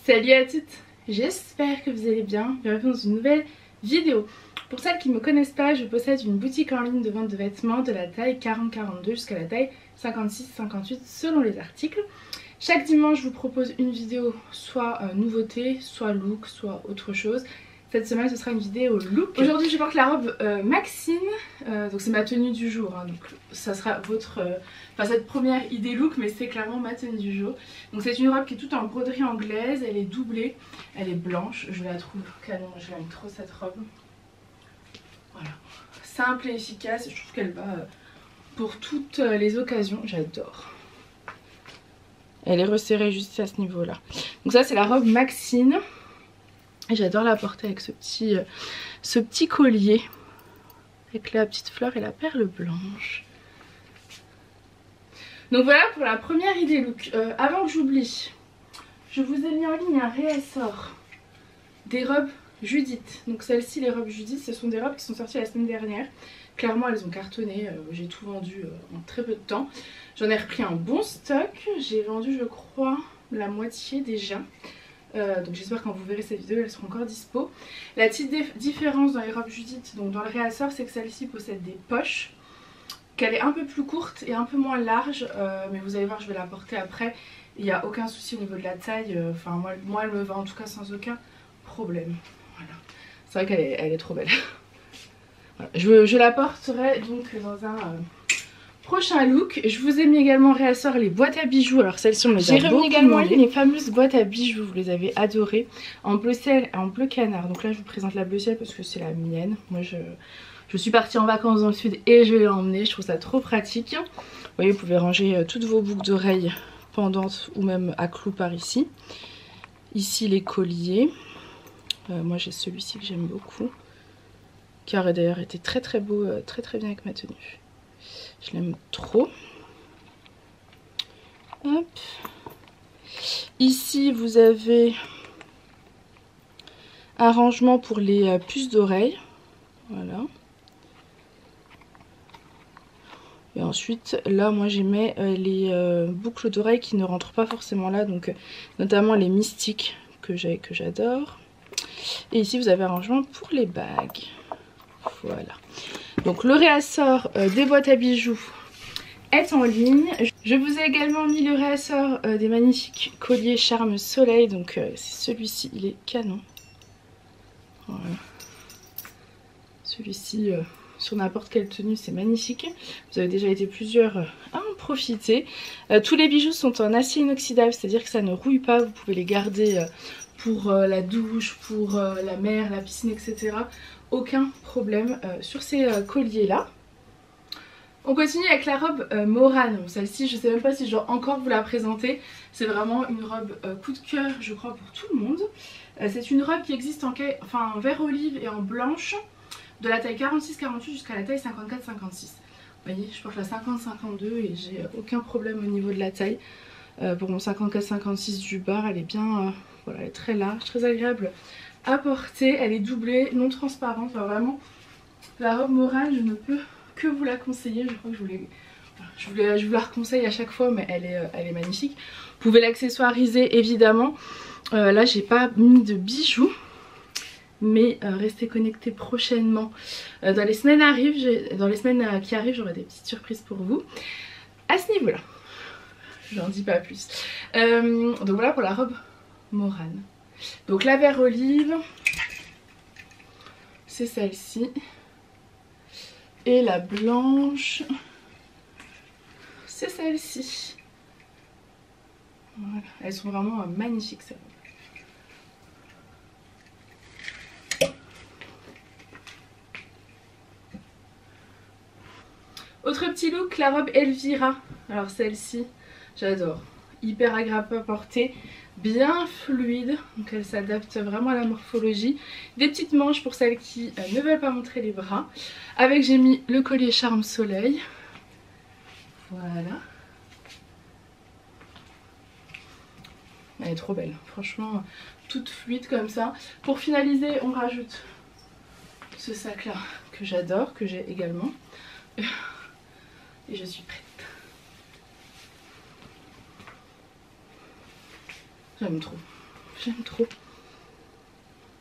Salut à toutes, j'espère que vous allez bien. Bienvenue dans une nouvelle vidéo. Pour celles qui ne me connaissent pas, je possède une boutique en ligne de vente de vêtements de la taille 40-42 jusqu'à la taille 56-58 selon les articles. Chaque dimanche, je vous propose une vidéo soit nouveauté, soit look, soit autre chose. Cette semaine, ce sera une vidéo look. Aujourd'hui, je porte la robe Maxine, donc c'est ma tenue du jour. Hein, donc ça sera votre, cette première idée look, mais c'est clairement ma tenue du jour. Donc c'est une robe qui est toute en broderie anglaise, elle est doublée, elle est blanche. Je la trouve canon, j'aime trop cette robe. Voilà, simple et efficace. Je trouve qu'elle va pour toutes les occasions. J'adore. Elle est resserrée juste à ce niveau-là. Donc ça, c'est la robe Maxine. J'adore la porter avec ce petit collier avec la petite fleur et la perle blanche. Donc voilà pour la première idée look. Avant que j'oublie, je vous ai mis en ligne un réassort des robes Judith. Donc celles-ci, les robes Judith, ce sont des robes qui sont sorties la semaine dernière. Clairement elles ont cartonné, j'ai tout vendu en très peu de temps. J'en ai repris un bon stock, j'ai vendu je crois la moitié déjà. Donc j'espère que quand vous verrez cette vidéo elles seront encore dispo. La petite différence dans les robes Judith, donc dans le réassort, c'est que celle-ci possède des poches, qu'elle est un peu plus courte et un peu moins large, mais vous allez voir, je vais la porter après, il n'y a aucun souci au niveau de la taille, enfin moi elle me va en tout cas sans aucun problème. Voilà. C'est vrai qu'elle est trop belle. Voilà. Je la porterai donc dans un prochain look. Je vous ai mis également en réassort les boîtes à bijoux. Alors celles-ci on les a beaucoup demandées. J'ai remis également les fameuses boîtes à bijoux, vous les avez adorées, en bleu ciel et en bleu canard. Donc là je vous présente la bleu ciel parce que c'est la mienne. Moi je suis partie en vacances dans le sud et je vais l'emmener, je trouve ça trop pratique. Vous voyez, vous pouvez ranger toutes vos boucles d'oreilles pendantes ou même à clous par ici. Ici les colliers. Moi j'ai celui-ci que j'aime beaucoup, qui aurait d'ailleurs été très très beau, très bien avec ma tenue. Je l'aime trop. Hop. Ici vous avez un rangement pour les puces d'oreilles. Voilà. Et ensuite là moi j'y mets les boucles d'oreilles qui ne rentrent pas forcément là, donc notamment les mystiques que j'adore. Et ici vous avez un rangement pour les bagues. Voilà. Donc le réassort des boîtes à bijoux est en ligne. Je vous ai également mis le réassort des magnifiques colliers Charme Soleil. Donc c'est celui-ci, il est canon. Voilà. Celui-ci sur n'importe quelle tenue, c'est magnifique. Vous avez déjà été plusieurs à en profiter. Tous les bijoux sont en acier inoxydable, c'est-à-dire que ça ne rouille pas. Vous pouvez les garder pour la douche, pour la mer, la piscine, etc. Aucun problème sur ces colliers là. On continue avec la robe Morane. Celle-ci je sais même pas si je dois encore vous la présenter. C'est vraiment une robe coup de cœur je crois pour tout le monde. C'est une robe qui existe en vert olive et en blanche, de la taille 46-48 jusqu'à la taille 54-56. Vous voyez, je porte la 50-52 et j'ai aucun problème au niveau de la taille. Pour mon 54-56 du bas, elle est bien, voilà, elle est très large, très agréable à porter. Elle est doublée, non transparente. Enfin, vraiment, la robe Morane, je ne peux que vous la conseiller. Je crois que je vous la reconseille à chaque fois, mais elle est magnifique. Vous pouvez l'accessoiriser évidemment. Là, j'ai pas mis de bijoux, mais restez connectés prochainement. Dans les semaines qui arrivent, j'aurai des petites surprises pour vous à ce niveau-là. J'en dis pas plus. Donc voilà pour la robe Morane. Donc la vert olive, c'est celle-ci. Et la blanche, c'est celle-ci. Voilà, elles sont vraiment magnifiques celles-là. Autre petit look, la robe Elvira. Alors celle-ci, j'adore. Hyper agréable à porter, bien fluide, donc elle s'adapte vraiment à la morphologie. Des petites manches pour celles qui ne veulent pas montrer les bras. Avec, j'ai mis le collier Charme Soleil. Voilà. Elle est trop belle, franchement, toute fluide comme ça. Pour finaliser, on rajoute ce sac là que j'adore, que j'ai également. Et je suis prête. J'aime trop. j'aime trop.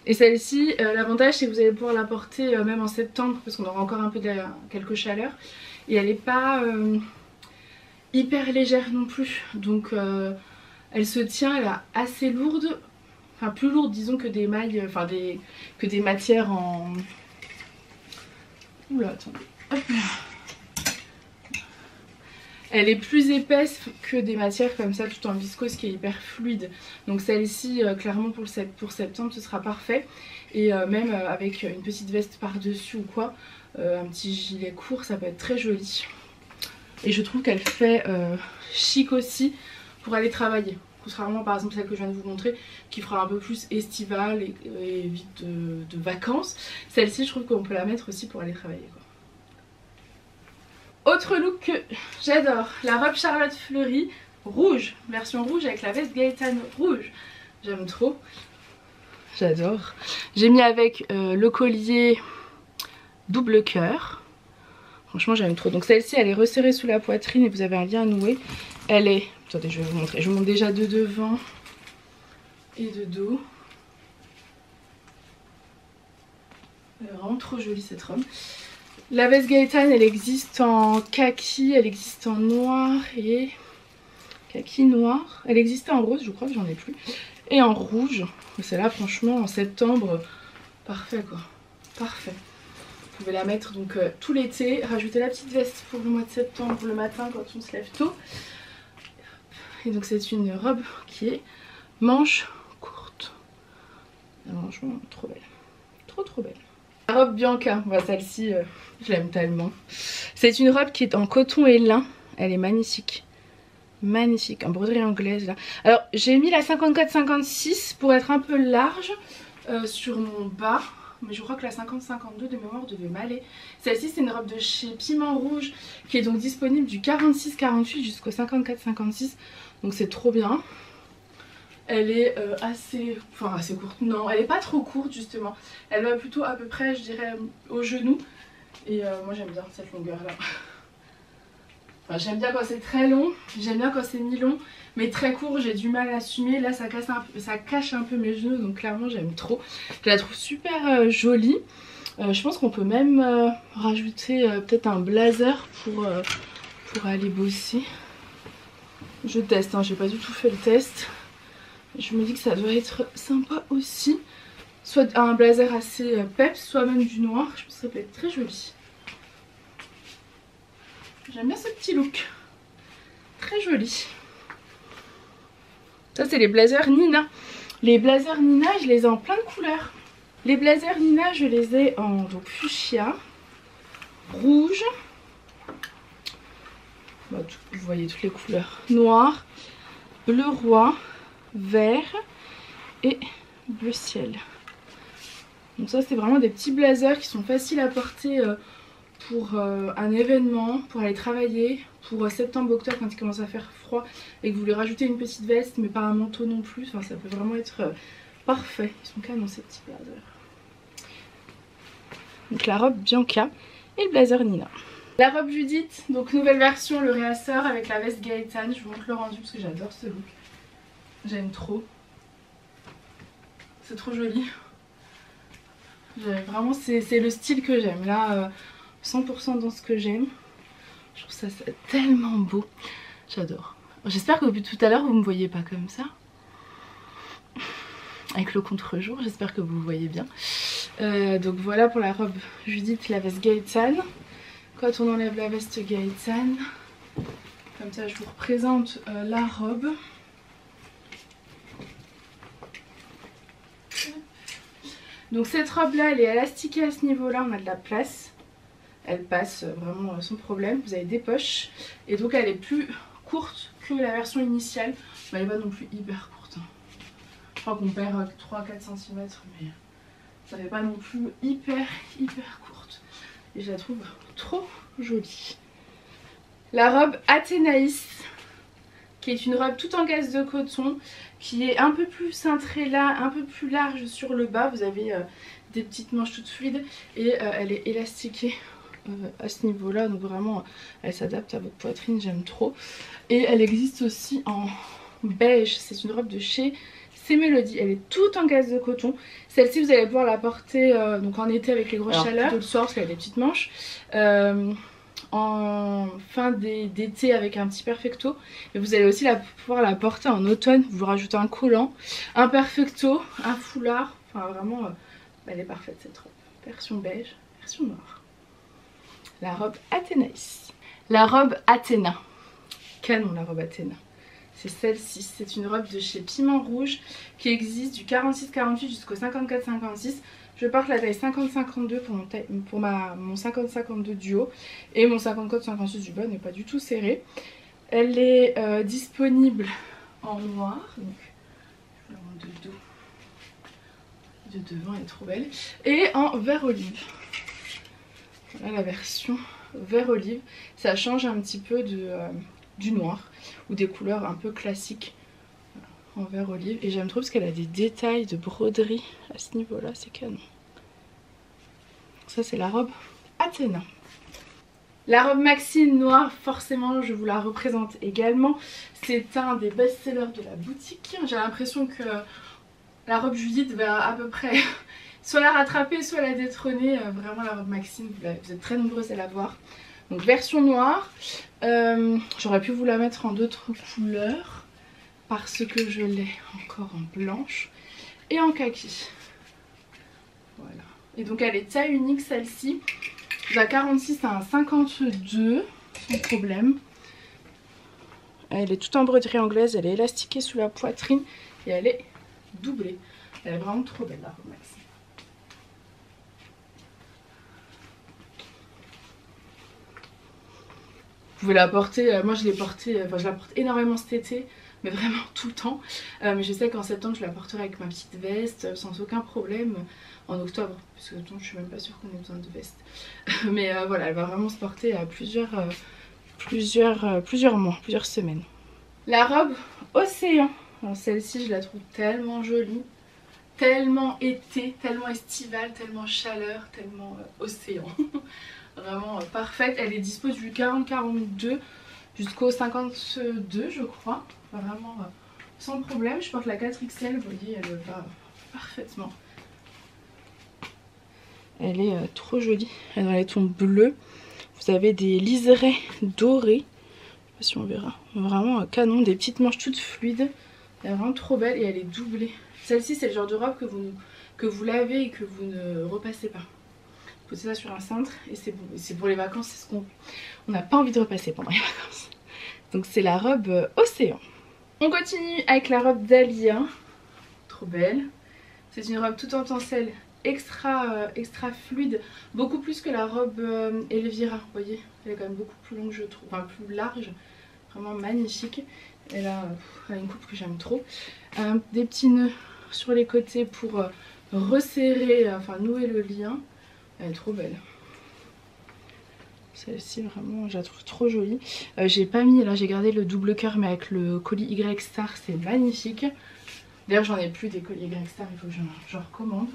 Et celle-ci, l'avantage c'est que vous allez pouvoir la porter même en septembre parce qu'on aura encore un peu de quelques chaleurs. Et elle n'est pas hyper légère non plus. Donc elle se tient, elle est assez lourde. Enfin plus lourde disons que des mailles, enfin que des matières en... Oula attendez. Hop là. Elle est plus épaisse que des matières comme ça tout en viscose qui est hyper fluide. Donc celle-ci clairement pour septembre ce sera parfait. Et même avec une petite veste par dessus ou quoi, un petit gilet court ça peut être très joli. Et je trouve qu'elle fait chic aussi pour aller travailler. Contrairement par exemple celle que je viens de vous montrer qui fera un peu plus estivale et vite de vacances. Celle-ci je trouve qu'on peut la mettre aussi pour aller travailler quoi. Autre look que j'adore, la robe Charlotte Fleury rouge, version rouge avec la veste Gaëtane rouge. J'aime trop, j'adore. J'ai mis avec le collier double cœur. Franchement j'aime trop. Donc celle-ci elle est resserrée sous la poitrine et vous avez un lien à nouer. Elle est... Attendez je vais vous montrer. Je vous montre déjà de devant et de dos. Elle est vraiment trop jolie cette robe. La veste Gaëtane elle existe en kaki, elle existe en noir et... Kaki noir. Elle existait en rose je crois que j'en ai plus. Et en rouge. Celle-là franchement en septembre, parfait quoi. Parfait. Vous pouvez la mettre donc tout l'été, rajouter la petite veste pour le mois de septembre, le matin quand on se lève tôt. Et donc c'est une robe qui est manche courte. Franchement trop belle. Trop belle. La robe Bianca, celle-ci je l'aime tellement. C'est une robe qui est en coton et lin, elle est magnifique. Magnifique, en broderie anglaise là. Alors j'ai mis la 54-56 pour être un peu large sur mon bas. Mais je crois que la 50-52 de mémoire devait m'aller. Celle-ci c'est une robe de chez Piment Rouge qui est donc disponible du 46-48 jusqu'au 54-56. Donc c'est trop bien. Elle est assez courte. Non, elle est pas trop courte justement. Elle va plutôt à peu près je dirais au genou. Et moi j'aime bien cette longueur là. Enfin, j'aime bien quand c'est très long, j'aime bien quand c'est mi-long, mais très court j'ai du mal à assumer. Là ça cache un peu mes genoux donc clairement j'aime trop. Je la trouve super jolie. Je pense qu'on peut même rajouter peut-être un blazer pour aller bosser. Je teste, hein, j'ai pas du tout fait le test. Je me dis que ça doit être sympa aussi. Soit un blazer assez peps, soit même du noir, je pense que ça peut être très joli. J'aime bien ce petit look. Très joli. Ça c'est les blazers Nina. Les blazers Nina je les ai en plein de couleurs. Les blazers Nina je les ai en donc, fuchsia, rouge. Vous voyez toutes les couleurs. Noir, bleu roi, vert et bleu ciel. Donc ça c'est vraiment des petits blazers qui sont faciles à porter pour un événement, pour aller travailler, pour septembre-octobre quand il commence à faire froid et que vous voulez rajouter une petite veste mais pas un manteau non plus. Enfin ça peut vraiment être parfait. Ils sont canons ces petits blazers. Donc la robe Bianca et le blazer Nina. La robe Judith, donc nouvelle version, le réassort avec la veste Gaëtane. Je vous montre le rendu parce que j'adore ce look. J'aime trop. C'est trop joli. Vraiment c'est le style que j'aime. Là 100% dans ce que j'aime. Je trouve ça tellement beau. J'adore. J'espère que depuis tout à l'heure vous ne me voyez pas comme ça. Avec le contre-jour, j'espère que vous voyez bien. Donc voilà pour la robe Judith, la veste Gaëtane. Quand on enlève la veste Gaëtane, comme ça je vous représente la robe. Donc cette robe là elle est élastiquée à ce niveau là, on a de la place. Elle passe vraiment sans problème, vous avez des poches. Et donc elle est plus courte que la version initiale, mais elle n'est pas non plus hyper courte. Je crois qu'on perd 3-4 cm mais ça fait pas non plus hyper courte. Et je la trouve trop jolie. La robe Athénaïs, qui est une robe toute en gaze de coton, qui est un peu plus cintrée là, un peu plus large sur le bas. Vous avez des petites manches toutes fluides et elle est élastiquée à ce niveau là, donc vraiment elle s'adapte à votre poitrine, j'aime trop. Et elle existe aussi en beige, c'est une robe de chez c'est Mélodie, elle est toute en gaze de coton. Celle-ci vous allez pouvoir la porter donc en été avec les grosses chaleurs, plutôt le soir parce qu'elle a des petites manches. En fin d'été avec un petit perfecto, et vous allez aussi pouvoir la porter en automne. Vous rajoutez un collant, un perfecto, un foulard, enfin vraiment elle est parfaite cette robe. Version beige, version noire. La robe Athénaïs. La robe Athéna, canon la robe Athéna, c'est celle-ci. C'est une robe de chez Piment Rouge qui existe du 46-48 jusqu'au 54-56. Je porte la taille 50-52 pour mon 50-52 du haut et mon 54-56 du bas n'est pas du tout serré. Elle est disponible en noir, donc je vous la montre de dos, de devant, elle est trop belle, et en vert olive. Voilà la version vert olive, ça change un petit peu du noir ou des couleurs un peu classiques en vert olive, et j'aime trop parce qu'elle a des détails de broderie à ce niveau là, c'est canon. Ça c'est la robe Athéna. La robe Maxine noire, forcément je vous la représente également, c'est un des best-sellers de la boutique. J'ai l'impression que la robe Judith va à peu près soit la rattraper soit la détrôner. Vraiment la robe Maxine, vous êtes très nombreuses à la voir. Donc version noire, j'aurais pu vous la mettre en d'autres couleurs parce que je l'ai encore en blanche et en kaki. Voilà. Et donc elle est taille unique celle-ci, de 46 à un 52 sans problème. Elle est toute en broderie anglaise, elle est élastiquée sous la poitrine et elle est doublée. Elle est vraiment trop belle la robe Maxine. Vous pouvez la porter, moi je l'ai portée, enfin je la porte énormément cet été, mais vraiment tout le temps. Mais je sais qu'en septembre je la porterai avec ma petite veste sans aucun problème. En octobre, parce que je suis même pas sûre qu'on ait besoin de veste. Mais voilà, elle va vraiment se porter à plusieurs mois, plusieurs semaines. La robe Océan. Celle-ci je la trouve tellement jolie, tellement été, tellement estivale, tellement chaleur, tellement océan. Vraiment parfaite. Elle est dispo du 40-42 jusqu'au 52 je crois. Enfin, vraiment sans problème. Je porte la 4XL, vous voyez, elle va parfaitement. Elle est trop jolie. Elle a les tons bleus. Vous avez des liserés dorés. Je sais pas si on verra. Vraiment canon. Des petites manches toutes fluides. Elle est vraiment trop belle et elle est doublée. Celle-ci c'est le genre de robe que vous lavez et que vous ne repassez pas. Vous posez ça sur un cintre et c'est bon. C'est pour les vacances, c'est ce qu'on n'a pas envie de repasser pendant les vacances. Donc c'est la robe Océan. On continue avec la robe Dahlia. Trop belle. C'est une robe toute en tencelle extra fluide, beaucoup plus que la robe Elvira, vous voyez, elle est quand même beaucoup plus longue je trouve, enfin plus large, vraiment magnifique. Elle a une coupe que j'aime trop, des petits nœuds sur les côtés pour resserrer, enfin nouer le lien. Elle est trop belle. Celle-ci vraiment je la trouve trop jolie. J'ai pas mis, là j'ai gardé le double cœur mais avec le colis Y Star, c'est magnifique. D'ailleurs j'en ai plus des colis Y Star, il faut que j'en recommande.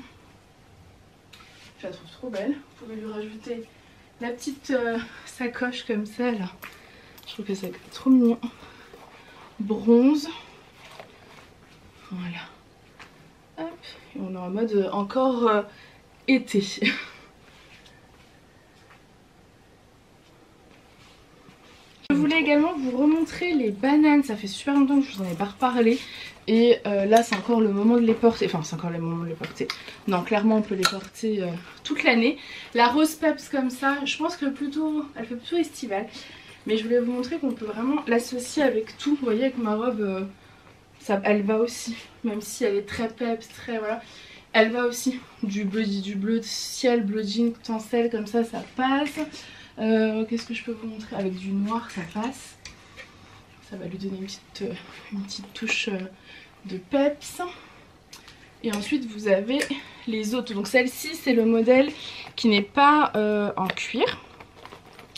Je la trouve trop belle. Vous pouvez lui rajouter la petite sacoche comme ça là. Je trouve que c'est trop mignon. Bronze. Voilà. Hop. Et on est en mode encore été. Je voulais également vous remontrer les bananes. Ça fait super longtemps que je vous en ai pas reparlé. Et là c'est encore le moment de les porter. Enfin c'est encore le moment de les porter. Non clairement on peut les porter toute l'année. La rose peps comme ça, je pense que elle fait plutôt estivale. Mais je voulais vous montrer qu'on peut vraiment l'associer avec tout. Vous voyez avec ma robe, elle va aussi. Même si elle est très peps, très voilà. Elle va aussi. Du bleu de ciel, bleu jean, tencelle comme ça passe. Qu'est-ce que je peux vous montrer? Avec du noir ça passe. Ça va lui donner une petite touche de peps. Et ensuite vous avez les autres. Donc celle-ci c'est le modèle qui n'est pas en cuir.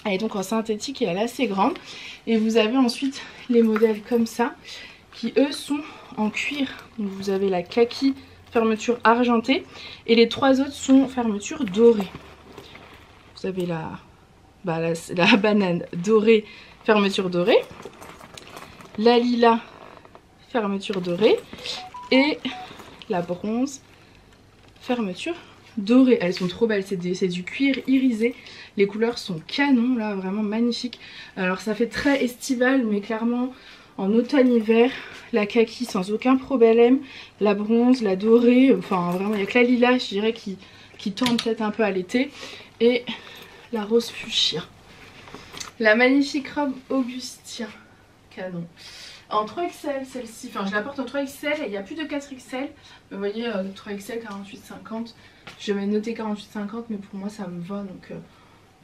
Elle est donc en synthétique et elle est assez grande. Et vous avez ensuite les modèles comme ça qui eux sont en cuir. Donc vous avez la kaki fermeture argentée et les trois autres sont fermeture dorée. Vous avez la banane dorée, fermeture dorée. La lilas, fermeture dorée. Et la bronze fermeture dorée. Elles sont trop belles, c'est du cuir irisé. Les couleurs sont canon là, vraiment magnifiques. Alors ça fait très estival, mais clairement en automne-hiver, la kaki sans aucun problème. La bronze, la dorée, enfin vraiment il n'y a que la lilas je dirais qui tend peut-être un peu à l'été. Et la rose fuchsia. La magnifique robe Augustin, canon. En 3XL celle-ci, enfin je la porte en 3XL et il n'y a plus de 4XL. Vous voyez 3XL 48-50. Je vais noter 48-50 mais pour moi ça me va donc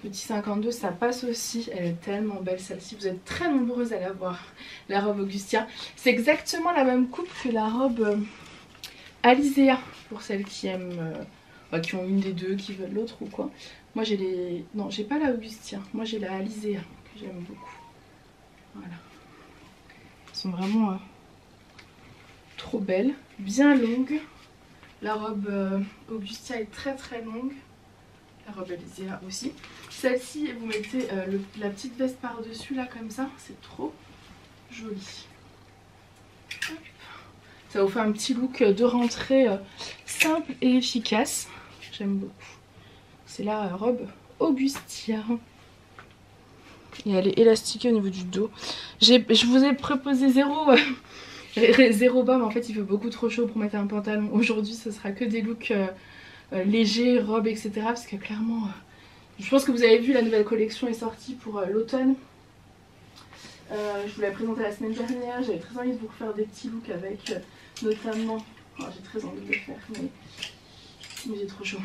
petit 52 ça passe aussi. Elle est tellement belle celle-ci, vous êtes très nombreuses à la voir. La robe Augustin, c'est exactement la même coupe que la robe Alizéa pour celles qui aiment, qui ont une des deux, qui veulent l'autre ou quoi. Moi j'ai les... Non j'ai pas la Augustin, moi j'ai la Alizéa que j'aime beaucoup. Voilà. Elles sont vraiment trop belles, bien longues. La robe Augustin est très très longue. La robe Alizéa aussi. Celle-ci, vous mettez la petite veste par-dessus là comme ça, c'est trop joli. Hop. Ça vous fait un petit look de rentrée simple et efficace. J'aime beaucoup. C'est la robe Augustin. Et elle est élastiquée au niveau du dos. Je vous ai proposé zéro bas, mais en fait il fait beaucoup trop chaud pour mettre un pantalon. Aujourd'hui ce sera que des looks légers, robes, etc. Parce que clairement, je pense que vous avez vu, la nouvelle collection est sortie pour l'automne. Je vous l'ai présentée la semaine dernière. J'avais très envie de vous refaire des petits looks avec notamment... Oh, j'ai très envie de le faire, mais j'ai trop chaud.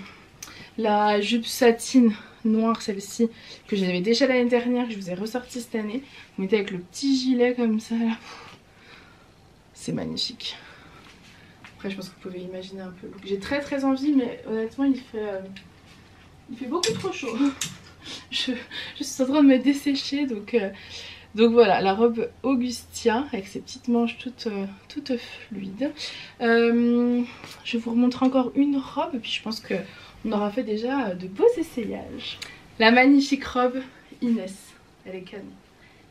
La jupe satine noire, celle-ci, que j'avais déjà l'année dernière, que je vous ai ressorti cette année. Vous mettez avec le petit gilet comme ça là. C'est magnifique. Après je pense que vous pouvez imaginer un peu. J'ai très très envie, mais honnêtement il fait beaucoup trop chaud. Je suis en train de me dessécher, donc voilà, la robe Augustin avec ses petites manches toutes fluides. Je vous remontre encore une robe, et puis je pense qu'on aura fait déjà de beaux essayages. La magnifique robe Inès, elle est canon.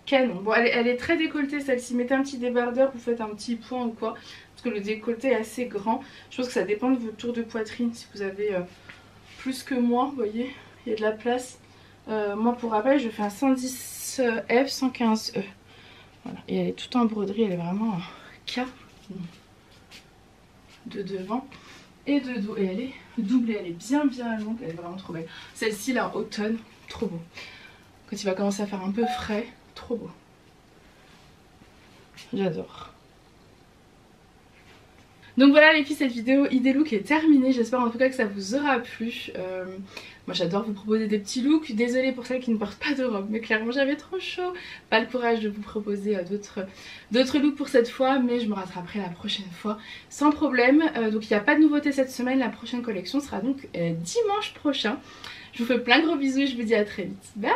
Canon. Bon, elle est très décolletée celle-ci. Mettez un petit débardeur, vous faites un petit point ou quoi. Parce que le décolleté est assez grand. Je pense que ça dépend de votre tour de poitrine. Si vous avez plus que moi, vous voyez, il y a de la place. Moi, pour rappel, je fais un 110F, 115E. Voilà. Et elle est toute en broderie. Elle est vraiment canon. De devant et de dos. Et elle est doublée. Elle est bien longue. Elle est vraiment trop belle. Celle-ci, là, automne, trop beau. Quand il va commencer à faire un peu frais. Trop beau. J'adore. Donc voilà les filles, cette vidéo idée look est terminée. J'espère en tout cas que ça vous aura plu. Moi j'adore vous proposer des petits looks. Désolée pour celles qui ne portent pas de robe, mais clairement j'avais trop chaud. Pas le courage de vous proposer d'autres looks pour cette fois, mais je me rattraperai la prochaine fois sans problème. Donc il n'y a pas de nouveauté cette semaine. La prochaine collection sera donc dimanche prochain. Je vous fais plein de gros bisous et je vous dis à très vite. Bye!